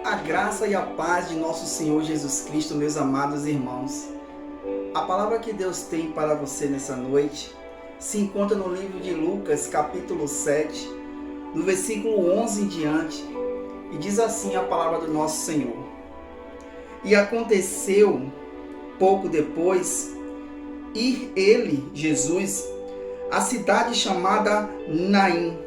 A graça e a paz de nosso Senhor Jesus Cristo, meus amados irmãos. A palavra que Deus tem para você nessa noite se encontra no livro de Lucas, capítulo 7, do versículo 11 em diante, e diz assim a palavra do nosso Senhor. E aconteceu, pouco depois, ir ele, Jesus, à cidade chamada Naim,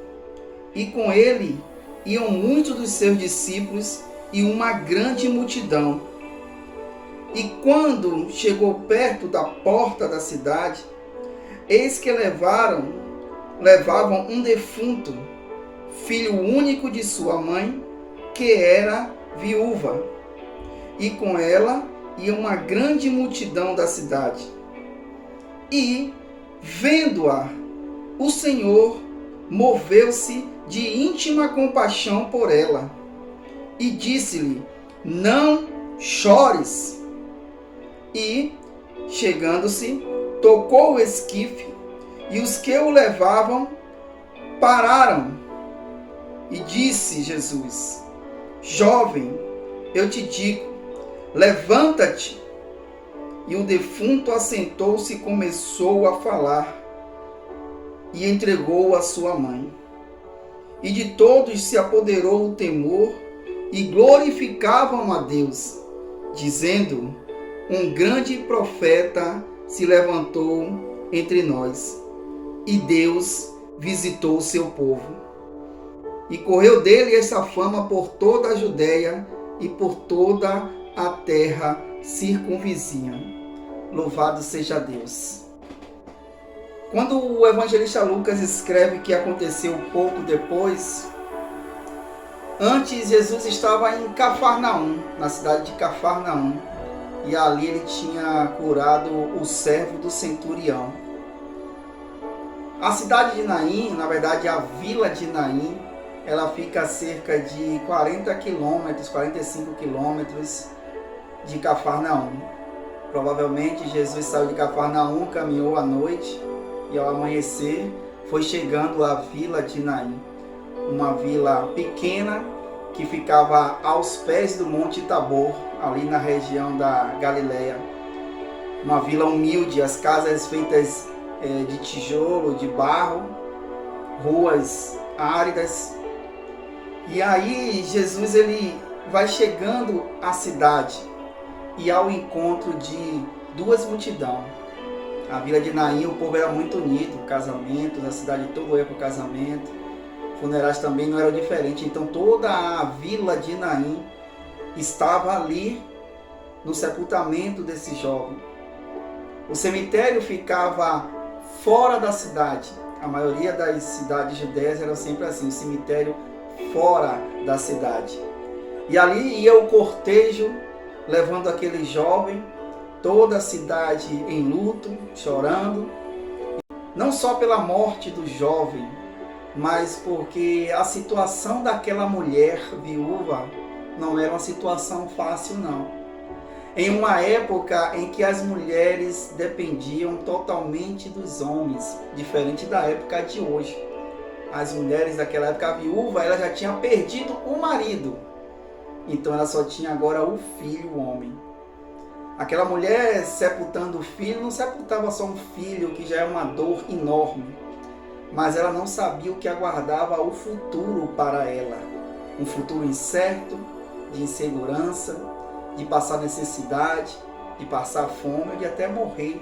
e com ele iam muitos dos seus discípulos e uma grande multidão. E quando chegou perto da porta da cidade, eis que levavam um defunto, filho único de sua mãe, que era viúva. E com ela ia uma grande multidão da cidade. E, vendo-a, o Senhor moveu-se de íntima compaixão por ela e disse-lhe: não chores. E, chegando-se, tocou o esquife, e os que o levavam pararam. E disse Jesus: jovem, eu te digo, levanta-te. E o defunto assentou-se e começou a falar, e entregou a sua mãe. E de todos se apoderou o temor, e glorificavam a Deus, dizendo: um grande profeta se levantou entre nós, e Deus visitou o seu povo. E correu dele essa fama por toda a Judéia e por toda a terra circunvizinha. Louvado seja Deus. Quando o evangelista Lucas escreve que aconteceu pouco depois, antes Jesus estava em Cafarnaum, na cidade de Cafarnaum, e ali ele tinha curado o servo do centurião. A cidade de Naim, na verdade a vila de Naim, ela fica a cerca de 40 quilômetros, 45 quilômetros de Cafarnaum. Provavelmente Jesus saiu de Cafarnaum, caminhou à noite e ao amanhecer foi chegando à vila de Naim. Uma vila pequena que ficava aos pés do Monte Tabor, ali na região da Galileia. Uma vila humilde, as casas feitas de tijolo, de barro, ruas áridas. E aí Jesus ele vai chegando à cidade e ao encontro de duas multidões. A vila de Naim, o povo era muito unido, casamentos, a cidade toda ia para o casamento, funerais também não eram diferentes. Então toda a vila de Naim estava ali no sepultamento desse jovem. O cemitério ficava fora da cidade. A maioria das cidades judeias eram sempre assim, o cemitério fora da cidade. E ali ia o cortejo levando aquele jovem, toda a cidade em luto, chorando, não só pela morte do jovem, mas porque a situação daquela mulher viúva não era uma situação fácil, não. Em uma época em que as mulheres dependiam totalmente dos homens, diferente da época de hoje. As mulheres daquela época, a viúva, ela já tinha perdido o marido, então ela só tinha agora o filho, o homem. Aquela mulher sepultando o filho, não sepultava só um filho, que já é uma dor enorme, mas ela não sabia o que aguardava o futuro para ela. Um futuro incerto, de insegurança, de passar necessidade, de passar fome, de até morrer.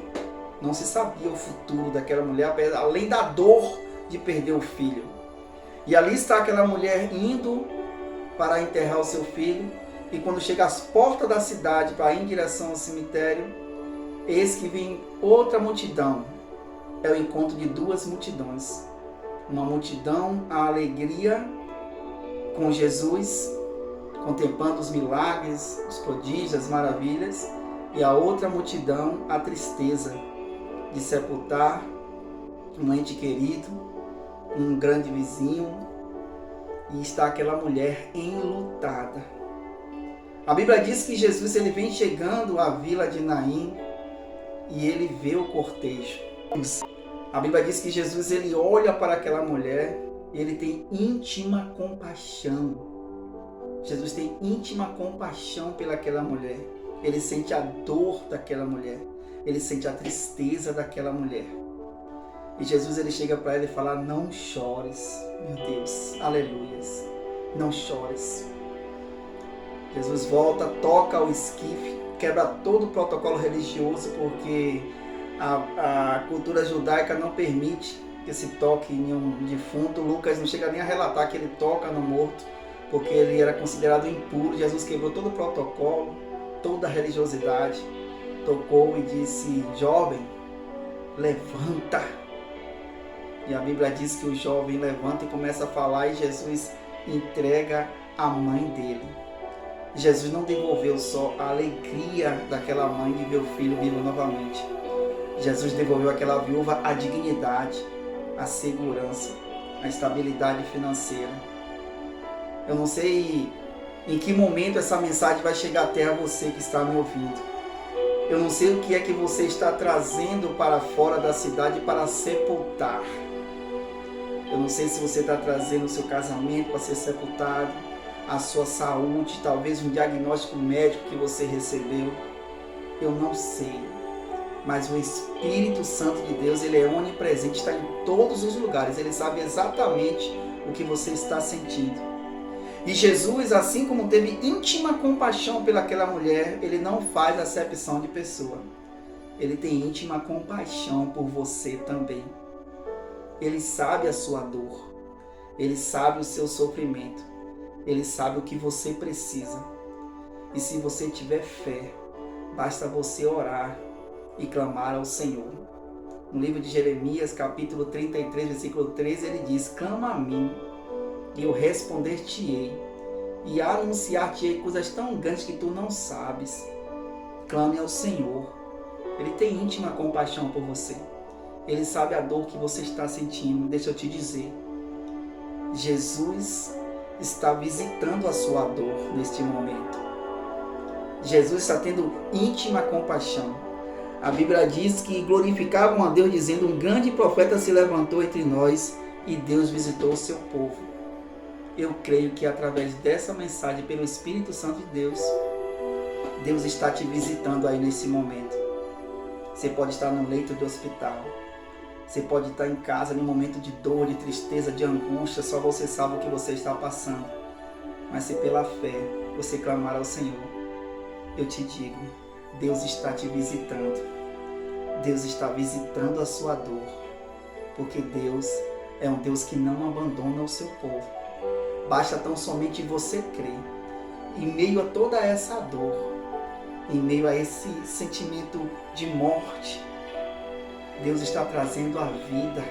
Não se sabia o futuro daquela mulher, além da dor de perder o filho. E ali está aquela mulher indo para enterrar o seu filho, e quando chega às portas da cidade para ir em direção ao cemitério, eis que vem outra multidão. É o encontro de duas multidões. Uma multidão, a alegria com Jesus, contemplando os milagres, os prodígios, as maravilhas, e a outra multidão, a tristeza de sepultar um ente querido, um grande vizinho, e está aquela mulher enlutada. A Bíblia diz que Jesus ele vem chegando à vila de Naim e ele vê o cortejo. A Bíblia diz que Jesus ele olha para aquela mulher e ele tem íntima compaixão. Jesus tem íntima compaixão pelaquela mulher. Ele sente a dor daquela mulher. Ele sente a tristeza daquela mulher. E Jesus, ele chega para ela e fala: não chores. Meu Deus, aleluias. Não chores. Jesus volta, toca o esquife, quebra todo o protocolo religioso, porque a cultura judaica não permite que se toque em um defunto. Lucas não chega nem a relatar que ele toca no morto, porque ele era considerado impuro. Jesus quebrou todo o protocolo, toda a religiosidade, tocou e disse: jovem, levanta. E a Bíblia diz que o jovem levanta e começa a falar, e Jesus entrega a mãe dele. Jesus não devolveu só a alegria daquela mãe de ver o filho vivo novamente. Jesus devolveu àquela viúva a dignidade, a segurança, a estabilidade financeira. Eu não sei em que momento essa mensagem vai chegar até a você que está me ouvindo. Eu não sei o que é que você está trazendo para fora da cidade para sepultar. Eu não sei se você está trazendo o seu casamento para ser sepultado, a sua saúde, talvez um diagnóstico médico que você recebeu. Eu não sei. Mas o Espírito Santo de Deus, ele é onipresente, está em todos os lugares. Ele sabe exatamente o que você está sentindo. E Jesus, assim como teve íntima compaixão pelaquela mulher, ele não faz acepção de pessoa. Ele tem íntima compaixão por você também. Ele sabe a sua dor. Ele sabe o seu sofrimento. Ele sabe o que você precisa. E se você tiver fé, basta você orar e clamar ao Senhor. No livro de Jeremias, capítulo 33, versículo 13, ele diz: clama a mim, e eu responder-te-ei, e anunciar-te-ei coisas tão grandes que tu não sabes. Clame ao Senhor. Ele tem íntima compaixão por você. Ele sabe a dor que você está sentindo. Deixa eu te dizer, Jesus está visitando a sua dor neste momento. Jesus está tendo íntima compaixão. A Bíblia diz que glorificavam a Deus, dizendo: um grande profeta se levantou entre nós e Deus visitou o seu povo. Eu creio que através dessa mensagem, pelo Espírito Santo de Deus, Deus está te visitando aí nesse momento. Você pode estar no leito do hospital. Você pode estar em casa em um momento de dor, de tristeza, de angústia. Só você sabe o que você está passando. Mas se pela fé você clamar ao Senhor, eu te digo, Deus está te visitando. Deus está visitando a sua dor. Porque Deus é um Deus que não abandona o seu povo. Basta tão somente você crer. Em meio a toda essa dor, em meio a esse sentimento de morte, Deus está trazendo a vida.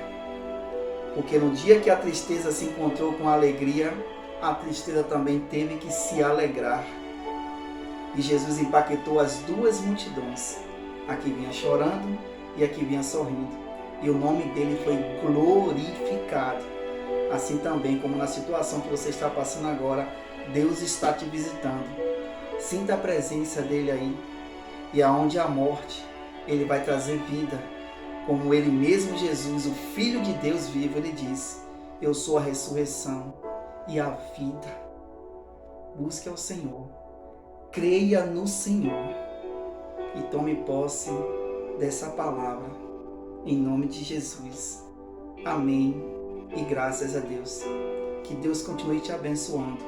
Porque no dia que a tristeza se encontrou com a alegria, a tristeza também teve que se alegrar. E Jesus empaquetou as duas multidões, a que vinha chorando e a que vinha sorrindo. E o nome dele foi glorificado. Assim também como na situação que você está passando agora, Deus está te visitando. Sinta a presença dele aí. E aonde há morte, ele vai trazer vida. Como ele mesmo, Jesus, o Filho de Deus vivo, ele diz: eu sou a ressurreição e a vida. Busque ao Senhor. Creia no Senhor. E tome posse dessa palavra. Em nome de Jesus. Amém. E graças a Deus. Que Deus continue te abençoando.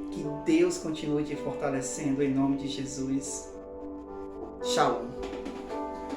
Que Deus continue te fortalecendo em nome de Jesus. Shalom.